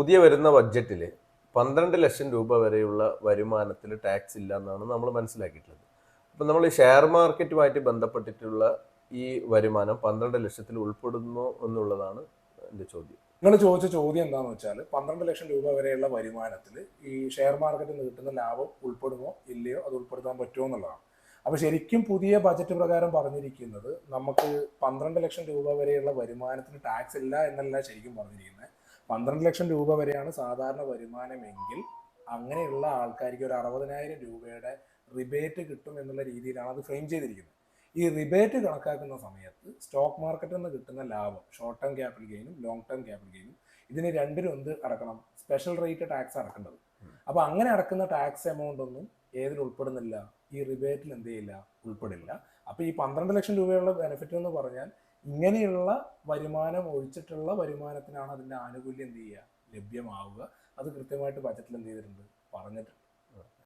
പുതിയ വരുന്ന ബഡ്ജറ്റിൽ 12 ലക്ഷം രൂപ വരെയുള്ള വരുമാനത്തിൽ ടാക്സ് ഇല്ല എന്നാണ് നമ്മൾ മനസ്സിലാക്കിയിട്ടുള്ളത്. അപ്പം നമ്മൾ ഈ ഷെയർ മാർക്കറ്റുമായിട്ട് ബന്ധപ്പെട്ടിട്ടുള്ള ഈ വരുമാനം 12 ലക്ഷത്തിൽ ഉൾപ്പെടുന്നു എന്നുള്ളതാണ് എൻ്റെ ചോദ്യം. നിങ്ങൾ ചോദിച്ച ചോദ്യം എന്താണെന്ന് വെച്ചാൽ 12 ലക്ഷം രൂപ വരെയുള്ള വരുമാനത്തിൽ ഈ ഷെയർ മാർക്കറ്റിൽ നിന്ന് കിട്ടുന്ന ലാഭം ഉൾപ്പെടുമോ ഇല്ലയോ, അത് ഉൾപ്പെടുത്താൻ പറ്റുമോ എന്നുള്ളതാണ്. അപ്പോൾ ശരിക്കും പുതിയ ബജറ്റ് പ്രകാരം പറഞ്ഞിരിക്കുന്നത് നമുക്ക് 12 ലക്ഷം രൂപ വരെയുള്ള വരുമാനത്തിന് ടാക്സ് ഇല്ല എന്നല്ല ശരിക്കും പറഞ്ഞിരിക്കുന്നത്. 12 ലക്ഷം രൂപ വരെയാണ് സാധാരണ വരുമാനമെങ്കിൽ അങ്ങനെയുള്ള ആൾക്കാർക്ക് ഒരു 60,000 രൂപയുടെ റിബേറ്റ് കിട്ടും എന്നുള്ള രീതിയിലാണ് അത് ഫ്രെയിം ചെയ്തിരിക്കുന്നത്. ഈ റിബേറ്റ് കണക്കാക്കുന്ന സമയത്ത് സ്റ്റോക്ക് മാർക്കറ്റിൽ നിന്ന് കിട്ടുന്ന ലാഭം, ഷോർട്ട് ടേം ക്യാപിറ്റൽ ഗെയിനും ലോങ് ടേം ക്യാപിറ്റൽ ഗെയിനും, ഇതിന് രണ്ടിനും എന്ത് അടക്കണം? സ്പെഷ്യൽ റേറ്റ് ടാക്സ് അടക്കേണ്ടത്. അപ്പോൾ അങ്ങനെ അടക്കുന്ന ടാക്സ് എമൗണ്ട് ഒന്നും ഏതിൽ ഉൾപ്പെടുന്നില്ല? ഈ റിബേറ്റിൽ എന്ത് ചെയ്യില്ല? ഉൾപ്പെടില്ല. അപ്പോൾ ഈ 12 ലക്ഷം രൂപയുള്ള ബെനിഫിറ്റ് എന്ന് പറഞ്ഞാൽ ഇങ്ങനെയുള്ള വരുമാനം ഒഴിച്ചിട്ടുള്ള വരുമാനത്തിനാണ് അതിൻ്റെ ആനുകൂല്യം എന്ത് ചെയ്യുക? ലഭ്യമാവുക. അത് കൃത്യമായിട്ട് ബജറ്റിൽ എന്ത് ചെയ്തിട്ടുണ്ട്? പറഞ്ഞിട്ടുണ്ട്.